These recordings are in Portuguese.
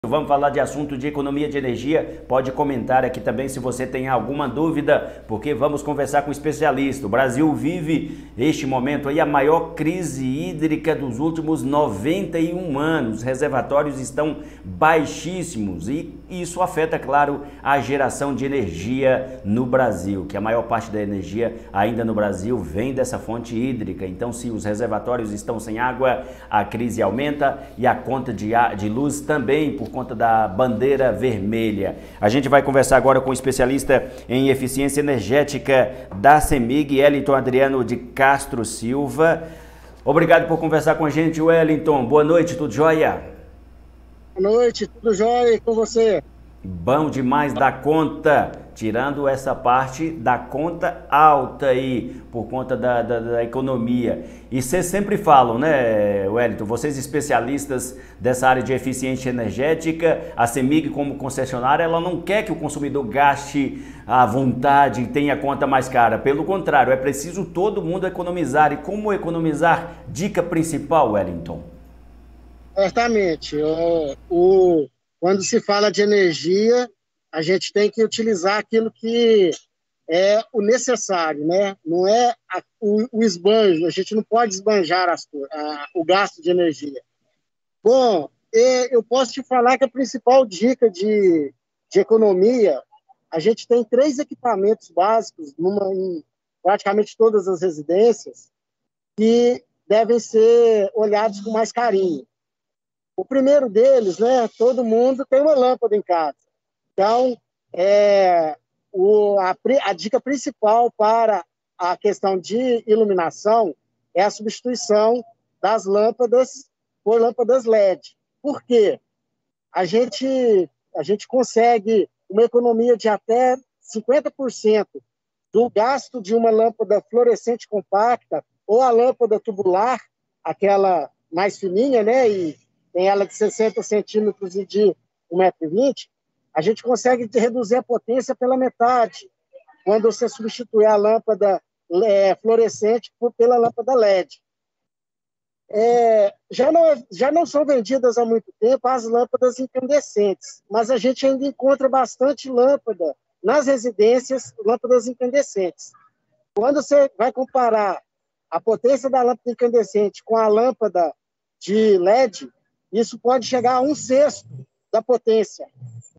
Vamos falar de assunto de economia de energia. Pode comentar aqui também se você tem alguma dúvida, porque vamos conversar com um especialista. O Brasil vive este momento aí a maior crise hídrica dos últimos 91 anos. Os reservatórios estão baixíssimos e isso afeta, claro, a geração de energia no Brasil, que a maior parte da energia ainda no Brasil vem dessa fonte hídrica. Então, se os reservatórios estão sem água, a crise aumenta e a conta de luz também, por conta da bandeira vermelha. A gente vai conversar agora com o especialista em eficiência energética da CEMIG, Wellington Adriano de Castro Silva. Obrigado por conversar com a gente, Wellington. Boa noite, tudo jóia? Boa noite, tudo jóia com você? Bom demais da conta, tirando essa parte da conta alta aí, por conta da economia. E vocês sempre falam, né, Wellington, vocês especialistas dessa área de eficiência energética, a CEMIG como concessionária, ela não quer que o consumidor gaste à vontade e tenha conta mais cara. Pelo contrário, é preciso todo mundo economizar. E como economizar? Dica principal, Wellington. Certamente. Quando se fala de energia, a gente tem que utilizar aquilo que é o necessário, né? Não é o esbanjo, a gente não pode esbanjar o gasto de energia. Bom, eu posso te falar que a principal dica de economia, a gente tem 3 equipamentos básicos em praticamente todas as residências que devem ser olhados com mais carinho. O primeiro deles, né, todo mundo tem uma lâmpada em casa. Então, a dica principal para a questão de iluminação é a substituição das lâmpadas por lâmpadas LED. Por quê? A gente consegue uma economia de até 50% do gasto de uma lâmpada fluorescente compacta ou a lâmpada tubular, aquela mais fininha, né, e tem ela de 60 centímetros e de 1,20 m, a gente consegue reduzir a potência pela metade quando você substitui a lâmpada fluorescente pela lâmpada LED. Já não são vendidas há muito tempo as lâmpadas incandescentes, mas a gente ainda encontra bastante lâmpada nas residências, lâmpadas incandescentes. Quando você vai comparar a potência da lâmpada incandescente com a lâmpada de LED, isso pode chegar a 1/6 da potência.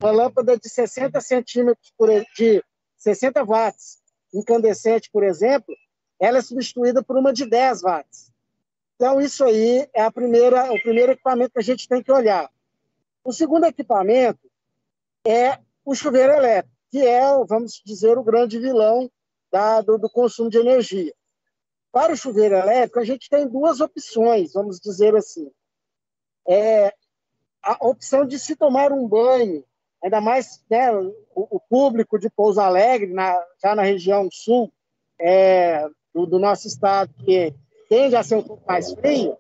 Uma lâmpada de 60 centímetros de 60 watts incandescente, por exemplo, ela é substituída por uma de 10 watts. Então, isso aí é o primeiro equipamento que a gente tem que olhar. O segundo equipamento é o chuveiro elétrico, que é, vamos dizer, o grande vilão do consumo de energia. Para o chuveiro elétrico, a gente tem 2 opções, vamos dizer assim. A opção de se tomar um banho, ainda mais, né, o público de Pouso Alegre, já na região sul do nosso estado, que tende a ser um pouco mais frio,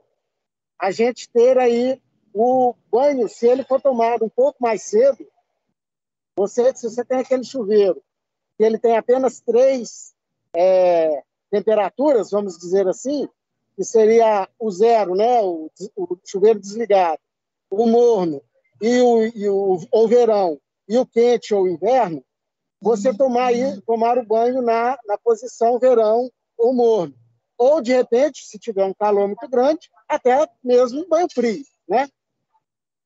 a gente ter aí o banho, se ele for tomado um pouco mais cedo, se você tem aquele chuveiro, que ele tem apenas 3 temperaturas, vamos dizer assim, que seria o zero, né, o chuveiro desligado, o morno e o verão, e o quente ou inverno, você tomar o banho na posição verão ou morno. Ou, de repente, se tiver um calor muito grande, até mesmo um banho frio, né?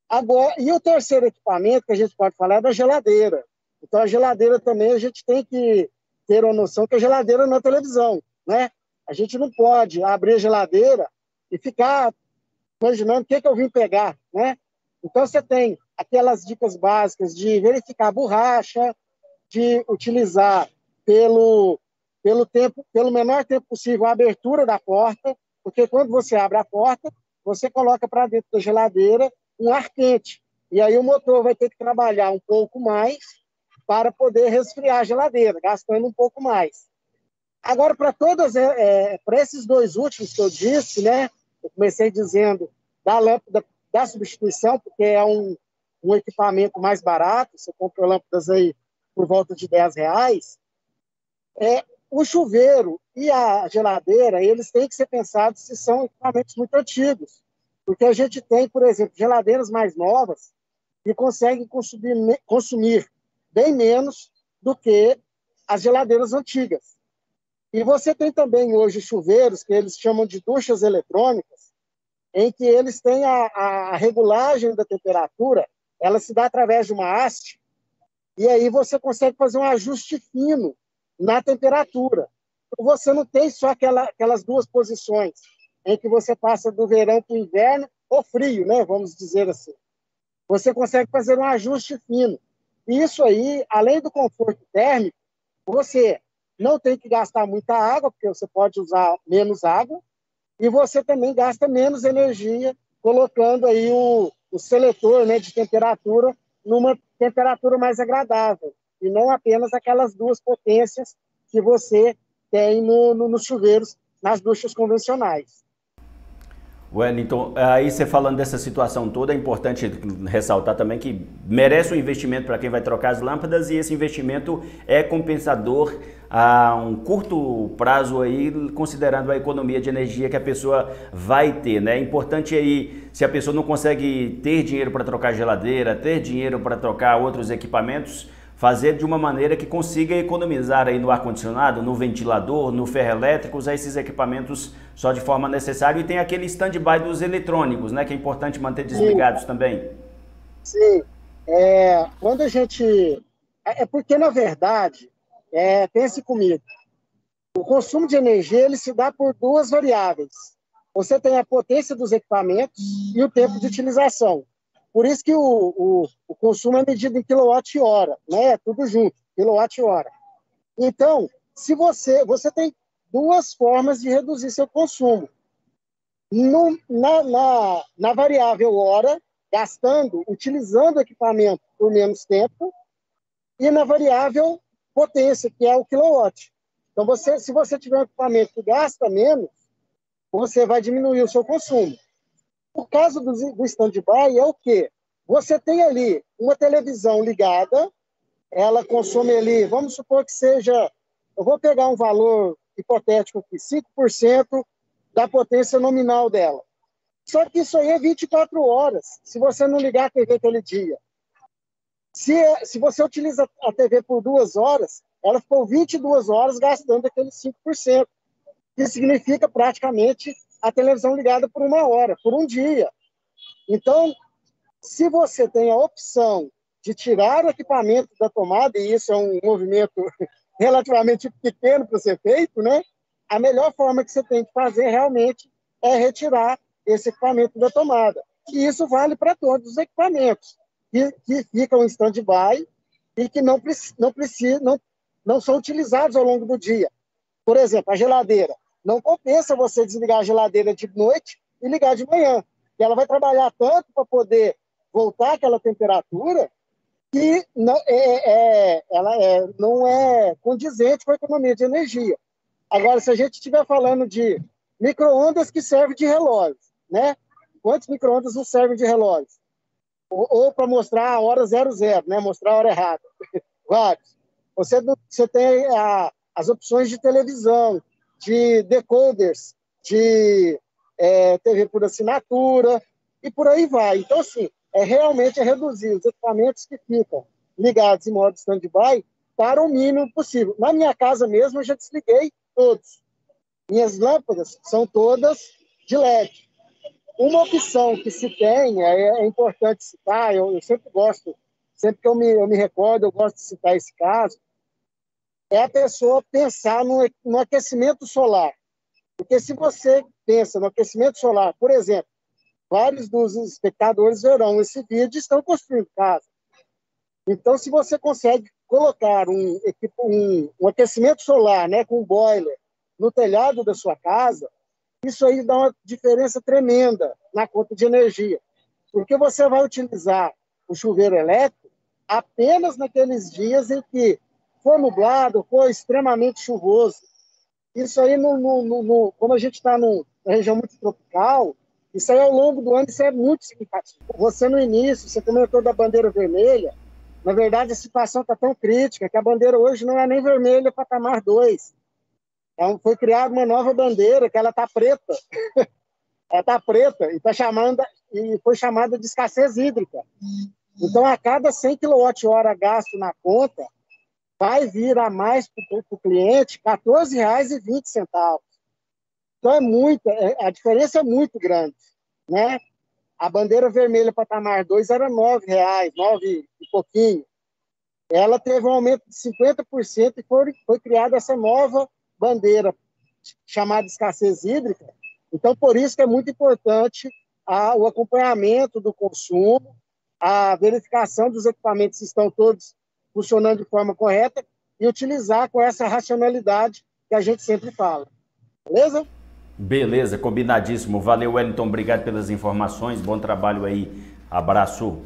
Agora, e o terceiro equipamento que a gente pode falar é da geladeira. Então, a geladeira também, a gente tem que ter uma noção que a geladeira não é televisão, né? A gente não pode abrir a geladeira e ficar imaginando o que eu vim pegar, né? Então, você tem aquelas dicas básicas de verificar a borracha, de utilizar pelo menor tempo possível a abertura da porta, porque quando você abre a porta, você coloca para dentro da geladeira um ar quente. E aí o motor vai ter que trabalhar um pouco mais para poder resfriar a geladeira, gastando um pouco mais. Agora, para esses 2 últimos que eu disse, né? Eu comecei dizendo da lâmpada da substituição, porque é um equipamento mais barato, você compra lâmpadas aí por volta de R$ 10. O chuveiro e a geladeira, eles têm que ser pensados se são equipamentos muito antigos, porque a gente tem, por exemplo, geladeiras mais novas, e conseguem consumir bem menos do que as geladeiras antigas. E você tem também hoje chuveiros, que eles chamam de duchas eletrônicas, em que eles têm a regulagem da temperatura, ela se dá através de uma haste, e aí você consegue fazer um ajuste fino na temperatura. Então, você não tem só aquelas duas posições, em que você passa do verão para o inverno, ou frio, né? Vamos dizer assim. Você consegue fazer um ajuste fino. E isso aí, além do conforto térmico, você não tem que gastar muita água, porque você pode usar menos água, e você também gasta menos energia colocando aí o seletor, né, de temperatura numa temperatura mais agradável, e não apenas aquelas duas potências que você tem nos chuveiros, nas duchas convencionais. Wellington, aí você falando dessa situação toda, é importante ressaltar também que merece um investimento para quem vai trocar as lâmpadas, e esse investimento é compensador a um curto prazo aí, considerando a economia de energia que a pessoa vai ter, né? É importante aí, se a pessoa não consegue ter dinheiro para trocar geladeira, ter dinheiro para trocar outros equipamentos, fazer de uma maneira que consiga economizar aí no ar-condicionado, no ventilador, no ferro elétrico, usar esses equipamentos só de forma necessária. E tem aquele stand-by dos eletrônicos, né, que é importante manter desligados também. Sim. Quando a gente... É porque, na verdade, pense comigo, o consumo de energia ele se dá por duas variáveis. Você tem a potência dos equipamentos e o tempo de utilização. Por isso que o consumo é medido em quilowatt-hora, né? Tudo junto, quilowatt-hora. Então, se você tem duas formas de reduzir seu consumo. Na variável hora, utilizando o equipamento por menos tempo, e na variável potência, que é o quilowatt. Então, se você tiver um equipamento que gasta menos, você vai diminuir o seu consumo. O caso do stand-by é o quê? Você tem ali uma televisão ligada, ela consome ali, vamos supor que seja, eu vou pegar um valor hipotético aqui, 5% da potência nominal dela. Só que isso aí é 24 horas, se você não ligar a TV aquele dia. Se você utiliza a TV por 2 horas, ela ficou 22 horas gastando aqueles 5%, que significa praticamente a televisão ligada por 1 hora, por um dia. Então, se você tem a opção de tirar o equipamento da tomada, e isso é um movimento relativamente pequeno para ser feito, né? A melhor forma que você tem de fazer realmente é retirar esse equipamento da tomada. E isso vale para todos os equipamentos que ficam em stand-by e que não são utilizados ao longo do dia. Por exemplo, a geladeira. Não compensa você desligar a geladeira de noite e ligar de manhã, que ela vai trabalhar tanto para poder voltar àquela temperatura que ela não é condizente com a economia de energia. Agora, se a gente estiver falando de micro-ondas que servem de relógio, né? Quantos micro-ondas não servem de relógio? Ou para mostrar a hora 00, né? Mostrar a hora errada. Vários. Você tem as opções de televisão, de decoders, de TV por assinatura, e por aí vai. Então, assim, realmente reduzir os equipamentos que ficam ligados em modo stand-by para o mínimo possível. Na minha casa mesmo, eu já desliguei todos. Minhas lâmpadas são todas de LED. Uma opção que se tem, é importante citar, eu sempre gosto, sempre que eu me recordo, eu gosto de citar esse caso, é a pessoa pensar no aquecimento solar. Porque se você pensa no aquecimento solar, por exemplo, vários dos espectadores verão esse vídeo e estão construindo casa. Então, se você consegue colocar um aquecimento solar, né, com um boiler no telhado da sua casa, isso aí dá uma diferença tremenda na conta de energia. Porque você vai utilizar o chuveiro elétrico apenas naqueles dias em que for nublado, for extremamente chuvoso. Isso aí, como a gente está na região muito tropical, isso aí ao longo do ano isso é muito significativo. Você no início, você comentou da bandeira vermelha, na verdade a situação está tão crítica que a bandeira hoje não é nem vermelha, é patamar 2. Então, foi criada uma nova bandeira que ela está preta. Ela está preta e foi chamada de escassez hídrica. Então, a cada 100 kWh gasto na conta, vai vir a mais para o cliente R$ 14,20. Então, a diferença é muito grande, né? A bandeira vermelha patamar 2 era R$ 9,00, 9 e pouquinho. Ela teve um aumento de 50% e foi criada essa nova bandeira chamada escassez hídrica. Então, por isso que é muito importante o acompanhamento do consumo, a verificação dos equipamentos se estão todos funcionando de forma correta e utilizar com essa racionalidade que a gente sempre fala. Beleza? Beleza, combinadíssimo. Valeu, Wellington. Obrigado pelas informações. Bom trabalho aí. Abraço.